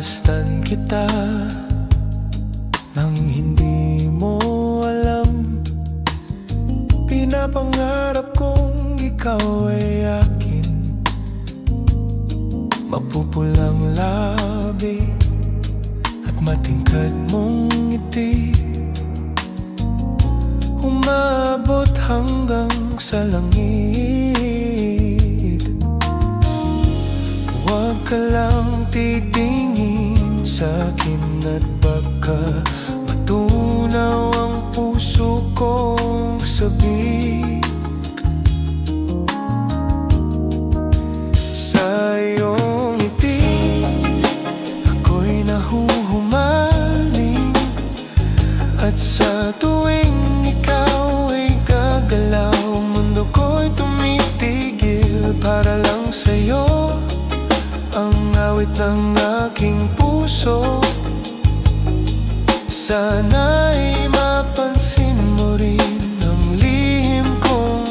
Sinasmasdan kita nang hindi mo alam. Pinapangarap kong ikaw ay akin. Mapupulang labi at matingkad mong ngiti, umabot hanggang sa langit. Huwag ka lang titingin sa'kin at baka matunaw ang puso kong sabik. Sa iyong ngiti ako'y nahuhumaling, at sa tuwing ikaw ay gagalaw, mundo ko'y tumitigil para lang sa'yo. Ang awit ng aking puso, sana'y mapansin mo rin ang lihim kong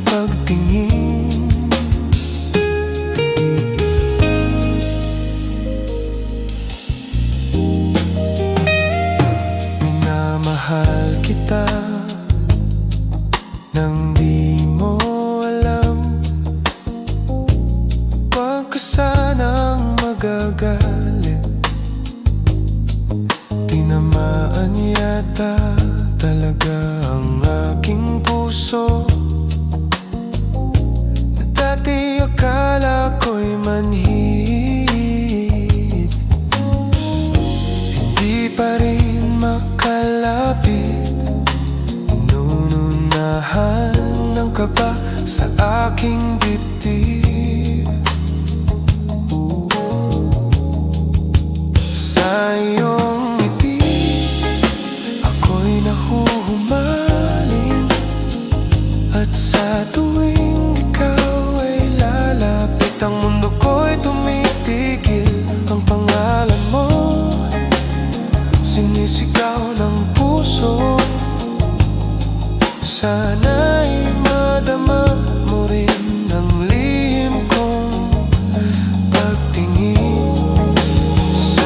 pagtingin. Minamahal kita nang di mo alam. Huwag ka sanang magagalit, tinamaan yata talaga ang aking puso, na dati akala ko'y manhid. Hindi pa rin makalapit, inuunahan ng kaba sa aking dibdib. Sa iyong ngiti ako'y nahuhumaling, at sa tuwing ikaw ay lalapit, ang mundo ko'y tumitigil. Ang pangalan mo sinisigaw ng puso, sana'y madama mo rin ang lihim kong pagtingin. Sa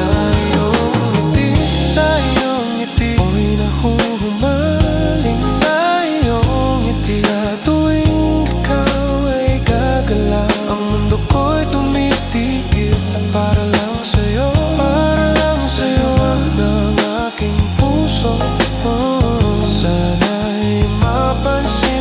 iyong ngiti ako'y nahuhumaling, sa iyong ngiti sa tuwing ikaw ay gagalaw, ang mundo ko'y tumitigil para lang sa'yo, para lang sa'yo ng aking puso. Sana'y mapansin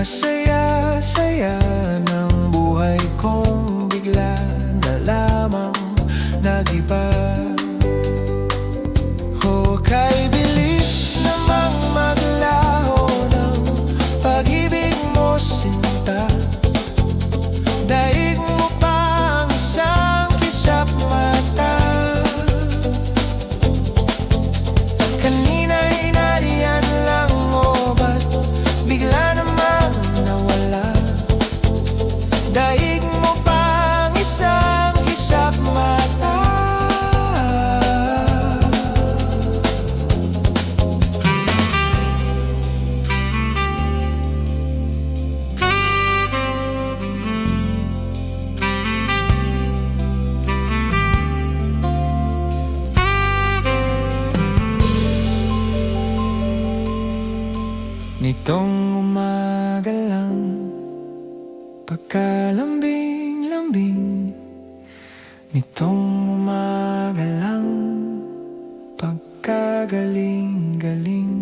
saya-saya ng buhay kong bigla na lamang nag-iba. O kay bilis namang maglaho ng pag-ibig mo, sinta. Daig mo pa ang isang kisap mata. Kanina'y nariyan lang, o ba't bigla namang nawala? Daig mo pa ang isang kisap mata. Nitong umaga lang, pagkalambing-lambing. Nitong umaga lang, pagkagaling-galing.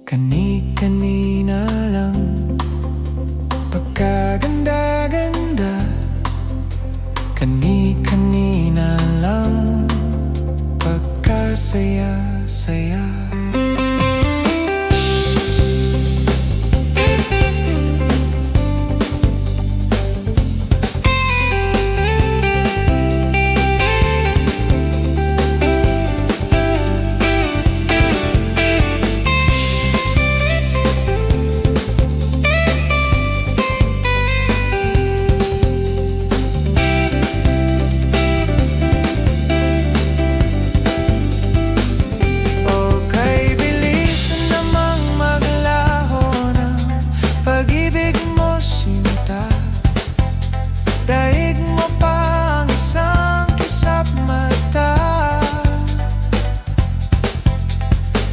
Kani-kanina lang, pagkaganda-ganda. Kani-kanina lang, pagkasaya-saya. Daig mo pa ang isang kisap mata.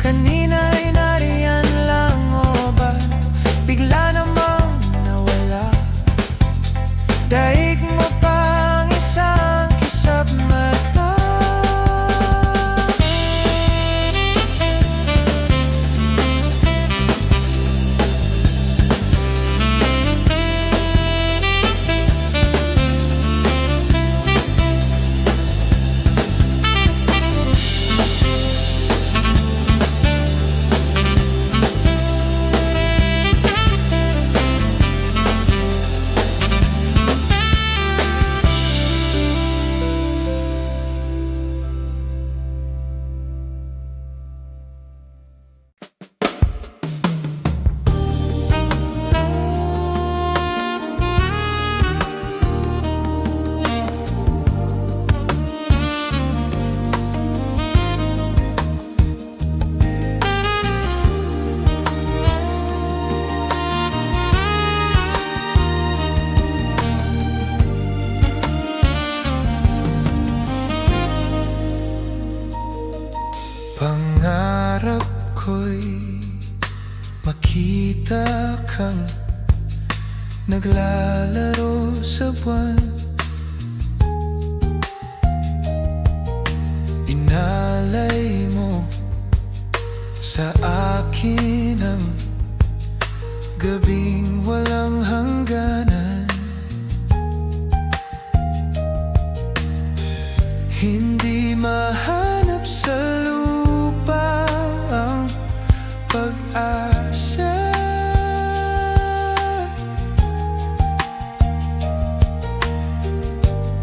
Kanina'y nariyan lang, o ba't bigla namang nawala? Daig mo pa ang isang kisap mata. Pangarap ko'y makita kang naglalaro sa buwan. Inalay mo sa akin ang gabing walang hangganan. Hindi mahanap sa lupa ang pag-asa.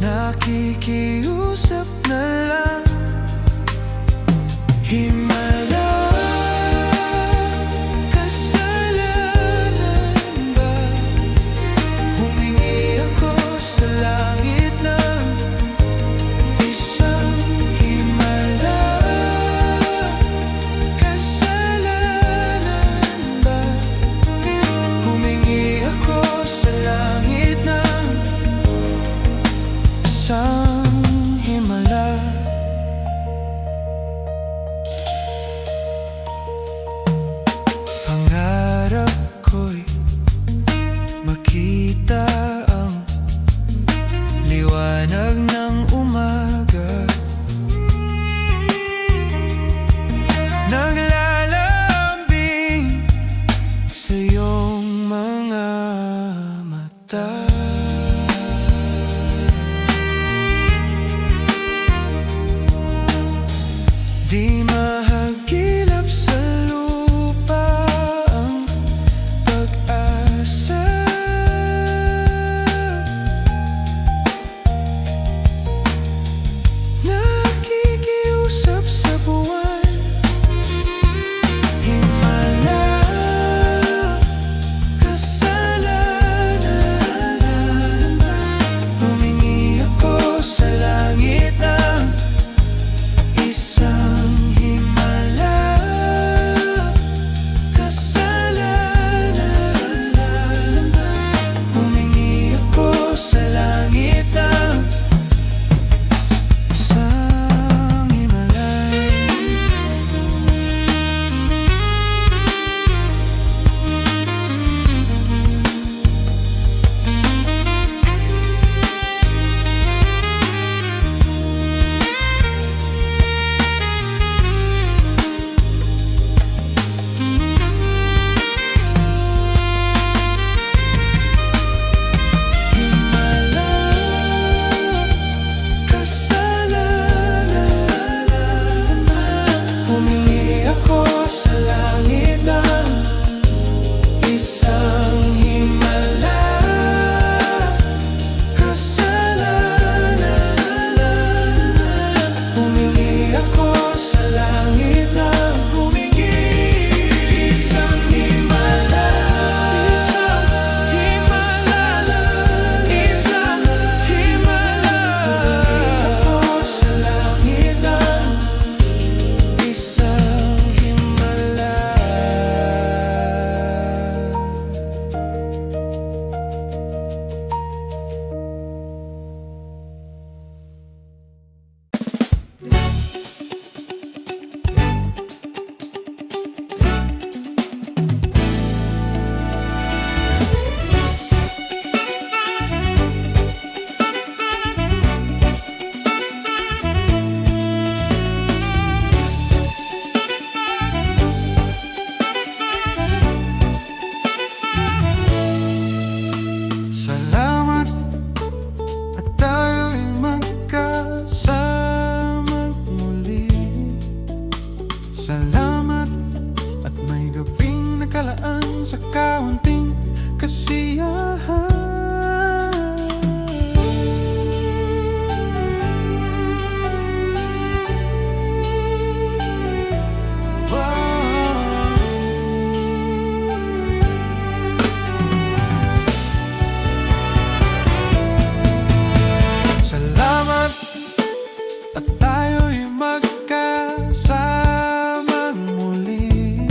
Nakikiusap na lang, himala. Kasalanan ba? Humingi ako sa langit ng isang himala. Di mahagilap sa lupa ang pag-asa. Nakikiusap sa buwan, himala, kasalanan. Humingi ako sa langit ng isang himala, kasalanan. Humingi ako sa langit ng isang himala. Humingi ako sa langit ng isang himala, kasalanan. Humingi ako sa langit ng isang himala, isang himala, isang himala. Humingi ako sa langit ng isang himala. Salamat at tayo'y magkasamang muli. Salamat at may gabing nakalaan sa kaunting kasiyahan. Salamat at tayo'y magkasamang muli.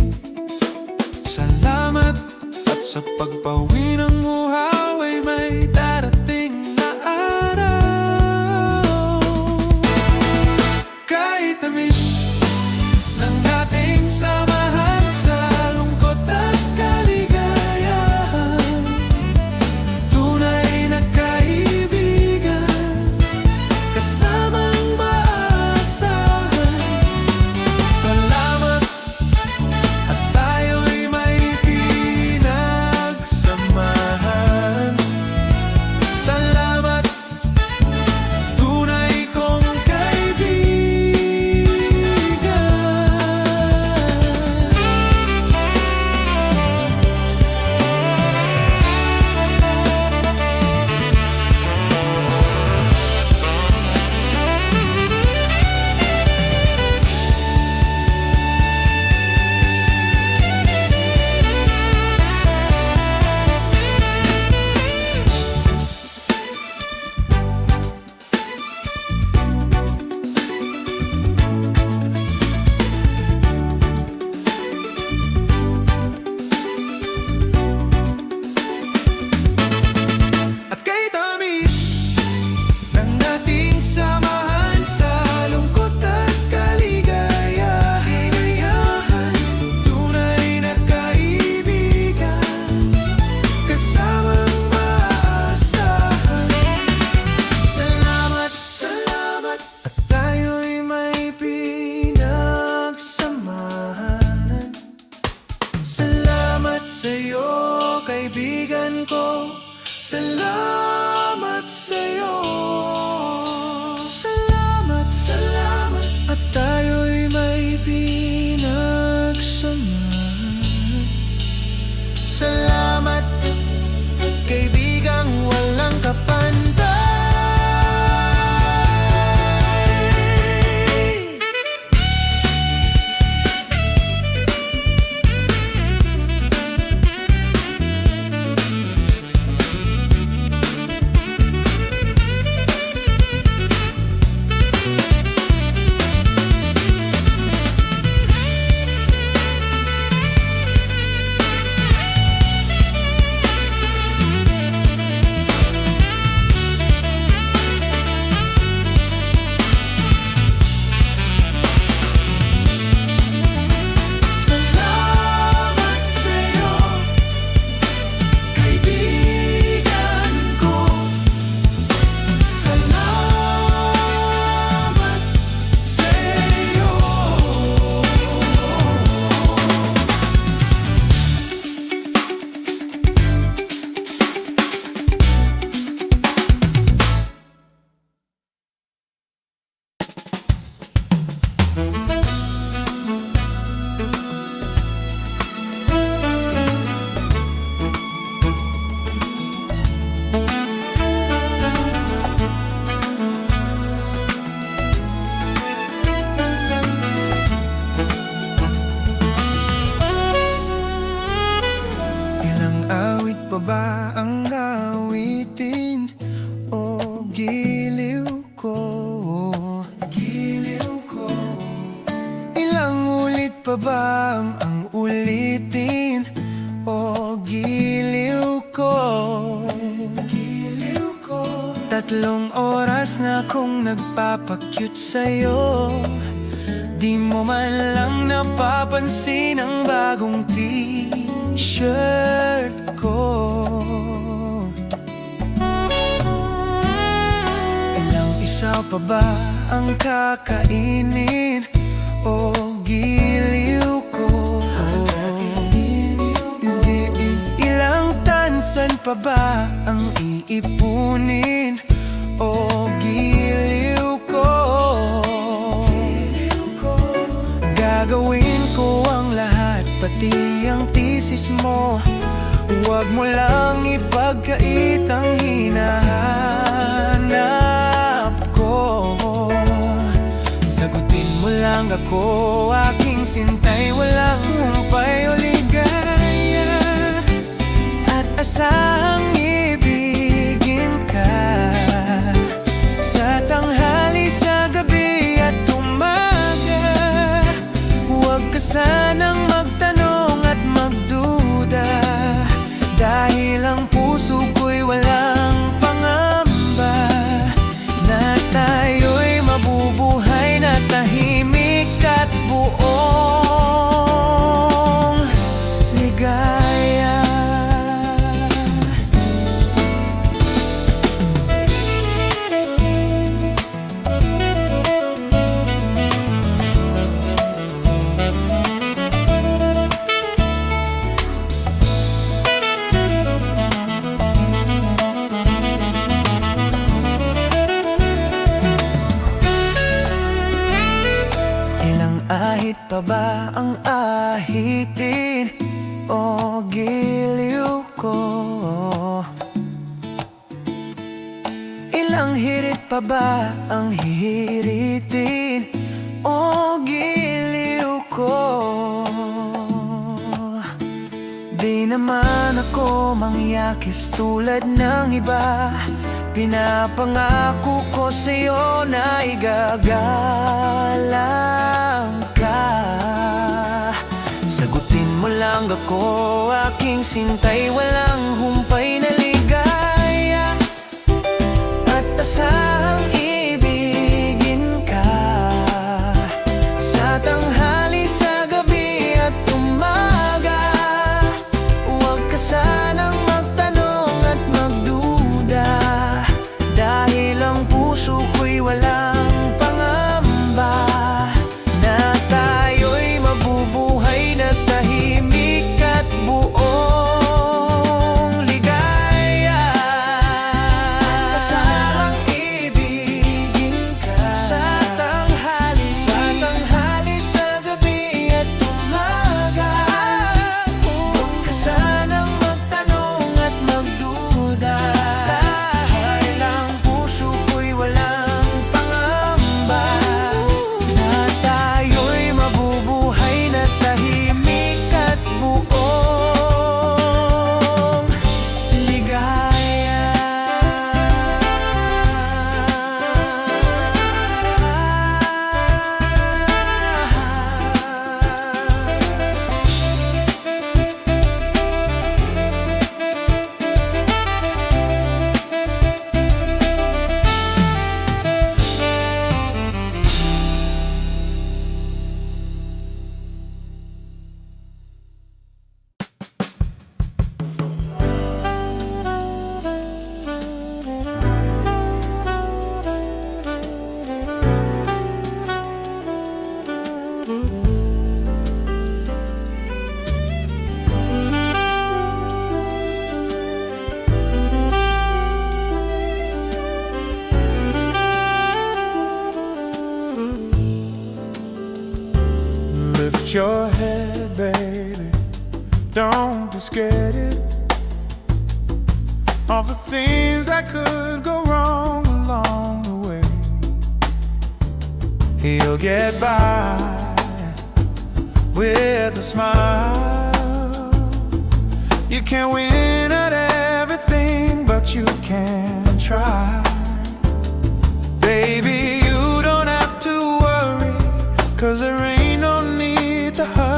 Salamat at sa pagpawi ng uhaw ay may darating na araw. Kahit tamis ng ating samahan sa lungkot at kaligayahan, tunay na kaibigan, kasamang maasahan. pa ba ang ulitin o giliw ko? 3 oras na kong nagpapakyut sa'yo, di mo man lang napapansin ang bagong t-shirt ko. Ilang isaw pa ba ang kakainin o giliw ko? Ilang tansan pa ba ang iipunin o giliw ko? Gagawin ko ang lahat, pati ang thesis mo. Huwag mo lang ipagkait ang hinahanap ko. Sagutin mo lang ako, aking sintay, walang humpay o ligaya. At asahang ibigin ka sa tanghali, sa gabi at umaga. Huwag ka sanang magtanong at magduda, dahil ang puso ko'y walang pangamba na tayo'y mabubuhay na tahimik at buong ligaya. Ahit pa ba ang ahitin o giliw ko? Ilang hirit pa ba ang hihiritin o giliw ko? Di naman ako mangyakis tulad ng iba. Pinapangako ko sa'yo na igagalang ka. Sagutin mo lang ako, aking sintay, walang humpay na ligaya. At asahang ibigin ka sa tanghali, sa gabi at umaga. Huwag ka sanang magtanong at magduda, dahil ang puso ko'y walang pangamba na tayo'y mabubuhay na tahimik at buong ligaya. Asahang ibigin ka sa tanghali, sa gabi at umaga. Huwag ka sanang magtanong at magduda, dahil ang puso ko'y walang pangamba na tayo'y mabubuhay na tahimik at buong ligaya. Lift your head, baby, don't be scared of the things that could go wrong along the way. You'll get by with a smile. You can't win at everything, but you can try. Baby, you don't have to worry, 'cause there ain't no need to hurry.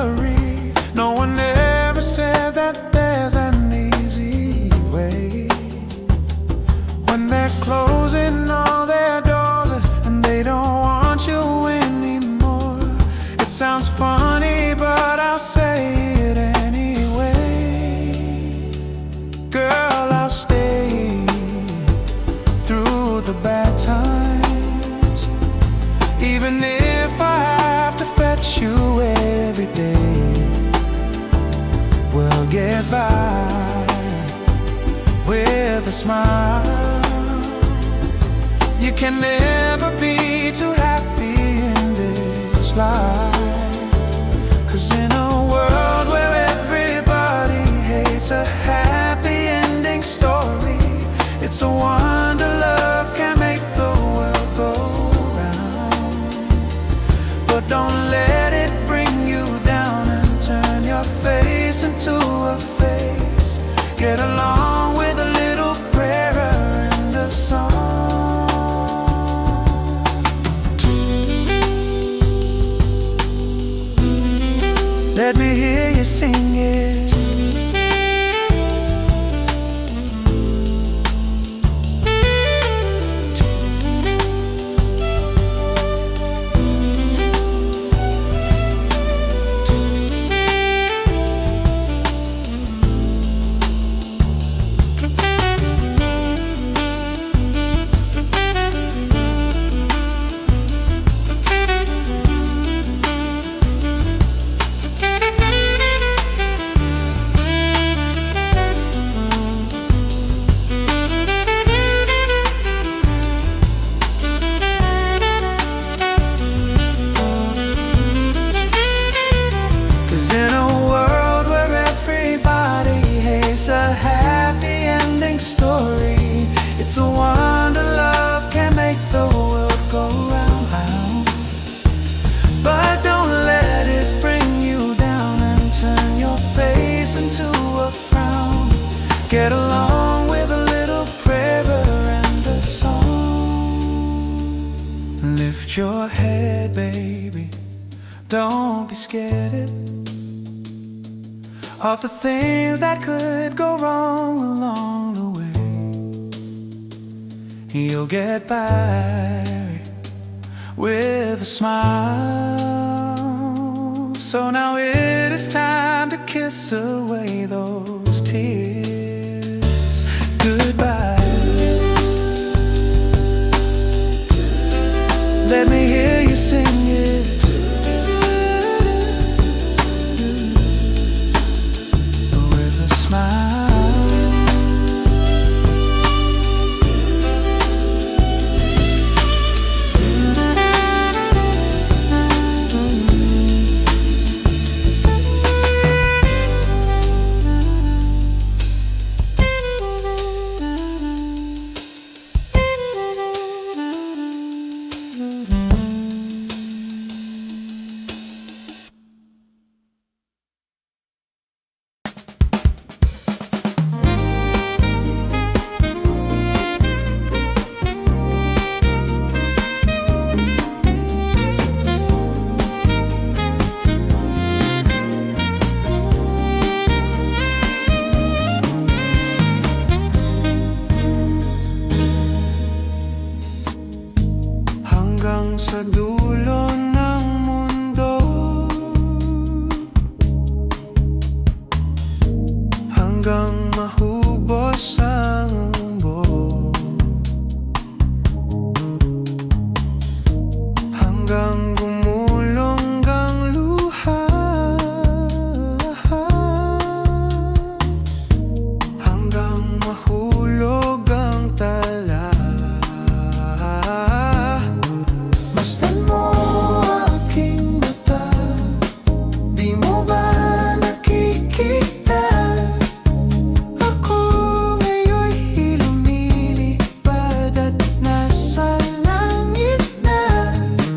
even if I have to fetch you every day, we'll get by with a smile. You can never be too happy in this life, 'cause in a world where everybody hates a happy ending story, it's a wonder love can make the world go round. But don't let it bring you down and turn your face into a face. Get along with a little prayer and a song. Let me hear you sing it. In a world where everybody hates a happy ending story, it's a wonder love can make the world go round. But don't let it bring you down and turn your face into a frown. Get along with a little prayer and a song. Lift your head, baby, don't be scared of the things that could go wrong along the way. You'll get by with a smile. So now it is time to kiss away those tears. Goodbye. Let me hear you sing it. Hanggang sa dulo ng mundo, hanggang mahubos ang buo, hanggang gumulong ang luha, hanggang mahulog ang tala. Masdan mo aking mata, di mo ba nakikita? Ako ngayon'y lumilipad at nasa langit na.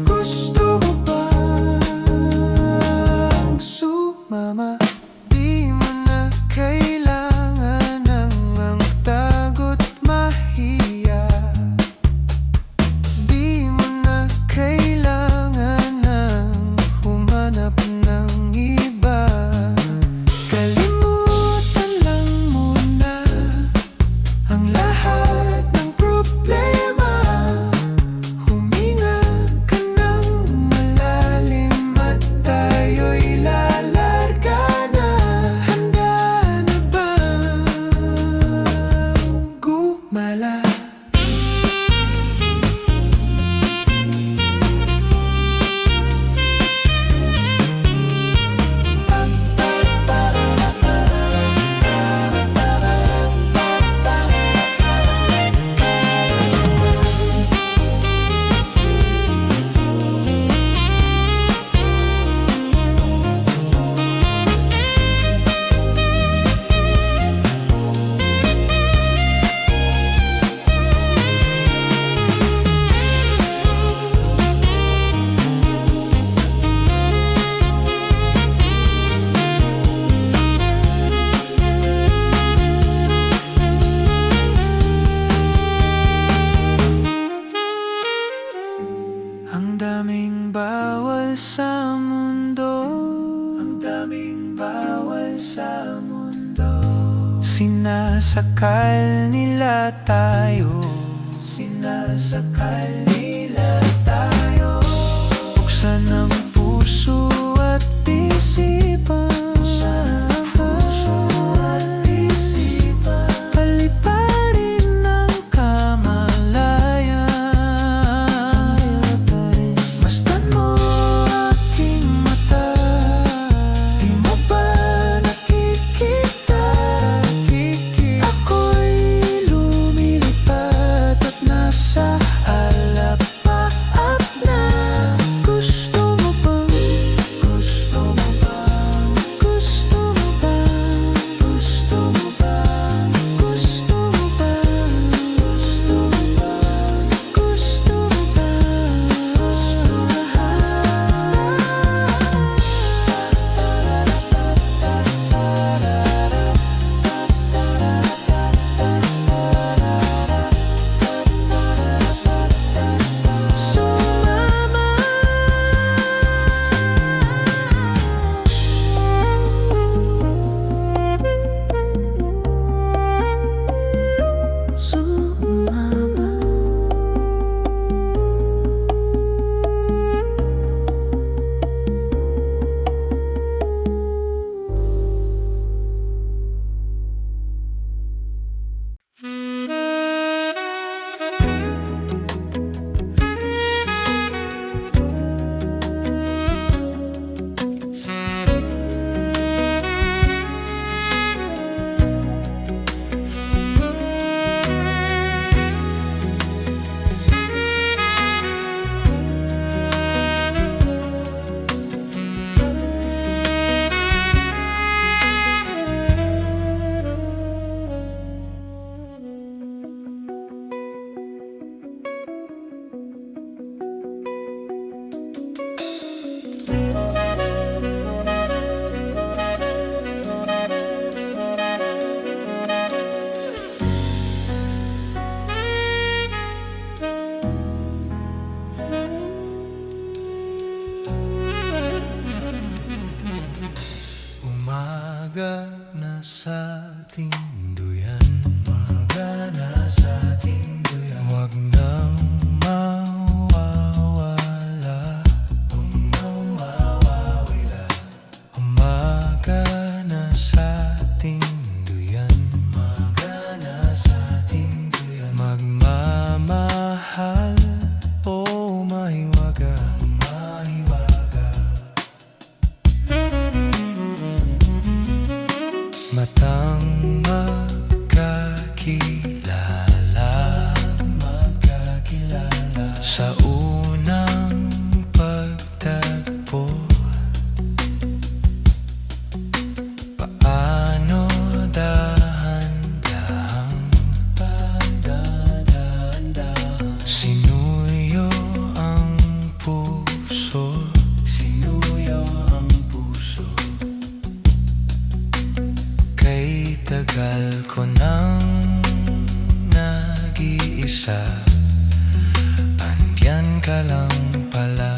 Gusto mo bang sumama? Di mo na kailangan ng ang tago't mahiya. Di mo na kailangan bawal sa mundo. Ang daming bawal sa mundo. Sinasakal nila tayo. Sinasakal nila tayo. Buksan ang puso at isipan. Paliparin ang kamalayan. Masdan mo aking mata. Di mo ba nakikita? Ako'y lumilipad at nasa alapaap na. Gusto mo bang? Gusto mo bang? Gusto mo bang? Gusto mo bang? Gusto mo bang? Gusto mo bang? Gusto mo bang? Gusto mo umaga na sa tinduyan. Umaga na sa tinduyan. Huwag nang mawawala. Huwag nang mawawala. Umaga na sa tinduyan. Umaga na sa tinduyan. Magmamahal o mahiwaga. Mahiwaga. Matang magkakilala sa unang pagtagpo. Paano dahan-dahang sinuyo ang puso. Sinuyo ang puso. Kay tagal ko nang nag-iisa, andyan ka lang pala.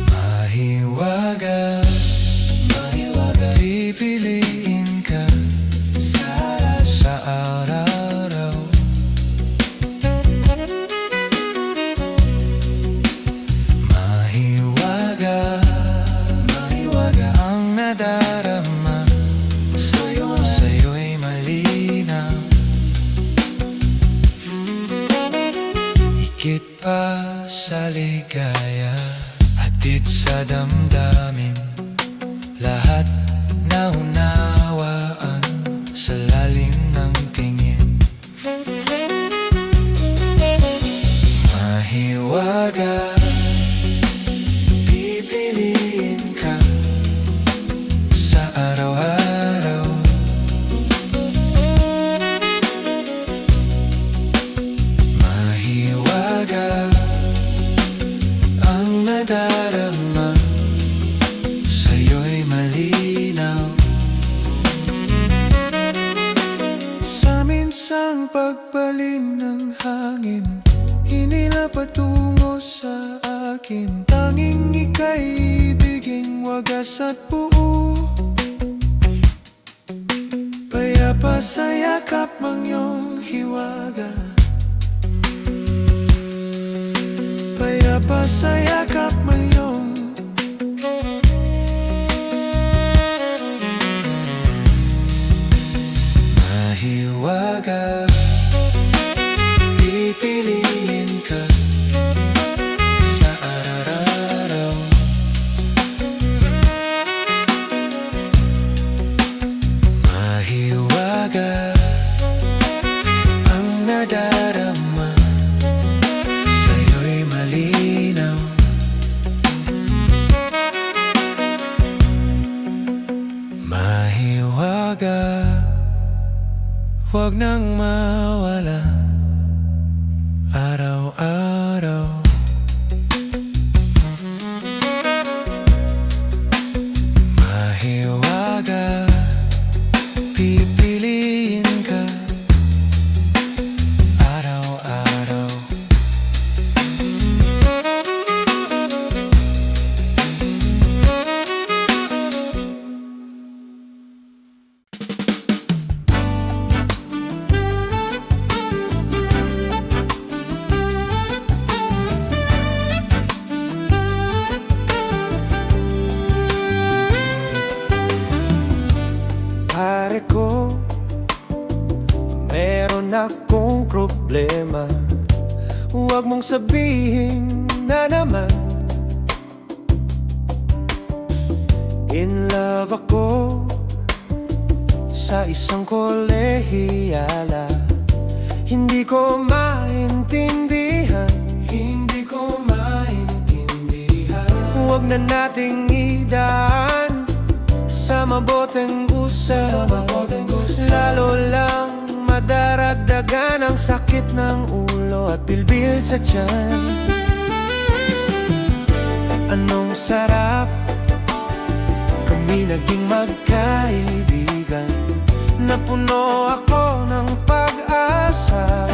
Mahiwaga, mahiwaga, pipiliin ka sa araw-araw. Mahiwaga, mahiwaga ang nadarama sa'yo'y malinaw. Higit pa sa ligaya, hatid sa damdamin, lahat naunawaan sa lalim ng tingin. Mahiwaga, pipiliin ka sa araw-araw. Mahiwaga ang nadarama sa'yo'y malinaw. Sa akin, hinila patungo sa akin. Tanging ika'y ibiging wagas at buo, payapa sa yakap mang iyong hiwaga, payapa sa yakap mang iyong mahiwaga. Pipiliin ka sa araw-araw, mahiwaga ang nadarama, sa'yo'y malinaw. Mahiwaga, huwag nang mawala araw-araw. Mahiwaga, pipiliin ka araw-araw. Pare ko, meron akong problema. Huwag mong sabihin na naman in love ako sa isang kolehiyala. Hindi ko maintindihan, hindi ko maintindihan. Huwag na nating idaan sa maboteng usapan, lalo lang madaragdagan ang sakit ng ulo at bilbil sa tiyan. Anong sarap kami naging magkaibigan, napuno ako ng pag-asa.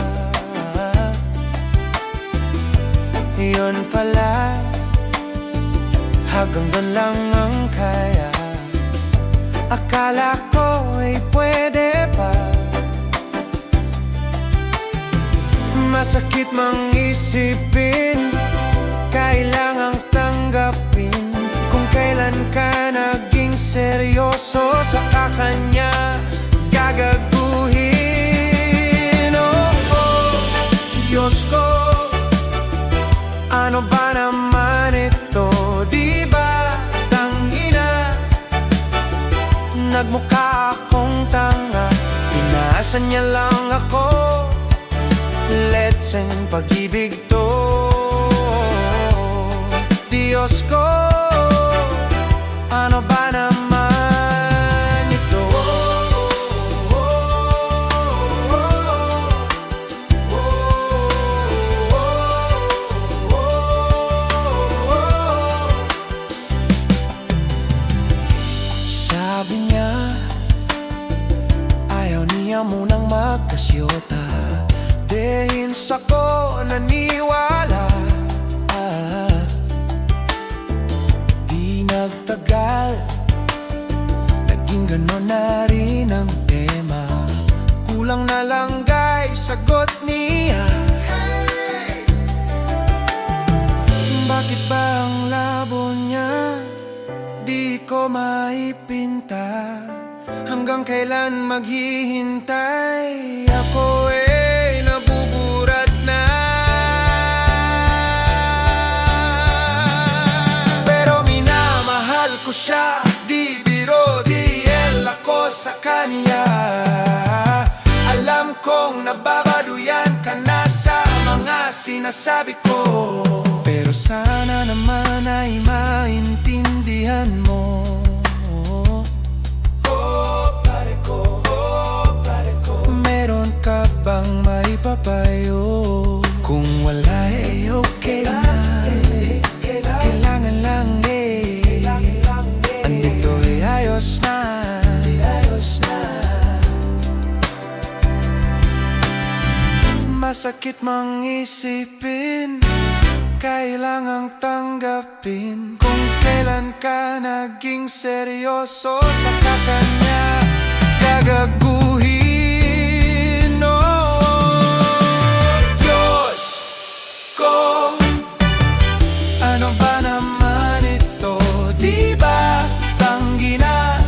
Yun pala, hanggang doon lang ang kaya. Akala ko ay pwede pa, masakit mang isipin, kailangang tanggapin. Kung kailan ka naging seryoso, saka kanya gagaguhin. Oh, oh, Diyos ko, ano ba naman ito? Di ba tangina, nagmukha akong tanga, inaasa niya lang ako. Let's sing pag-ibig to. Diyos ko, ano ba naman ito? Sabi niya, ayaw niya munang magkasyota. Dehins ako naniwala. Di nagtagal, naging ganon na rin ang tema. Kulang na lang guys, sagot niya. Bakit ba ang labo niya di ko maipinta? Hanggang kailan maghihintay ako nabuburat na. Pero minamahal ko siya, di biro, di ako sa kanya. Alam kong nababaduyan ka na sa mga sinasabi ko, pero sana naman ay maintindihan mo. Meron ka bang maipapayo? Kung wala okay na, kailangan lang andito ayos na. Masakit Masakit mang isipin, kailangang tanggapin kung kailan ka naging seryoso sa kanya gagaguhin. Oh, Diyos ko, ano ba naman ito? Di ba tanggi na?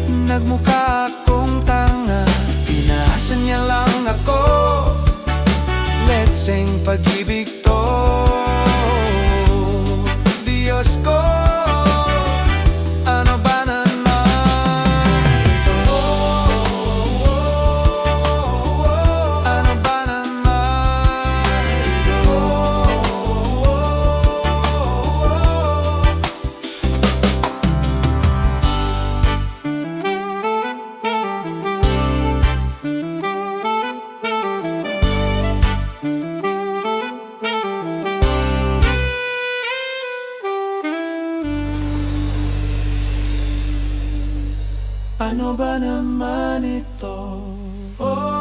Nagmukha akong tanga, pinasa niya lang ako. Let's sing pag-ibig to. Diyos ko, ano ba naman ito? Ano ba naman ito? Ano ba naman ito? Oh.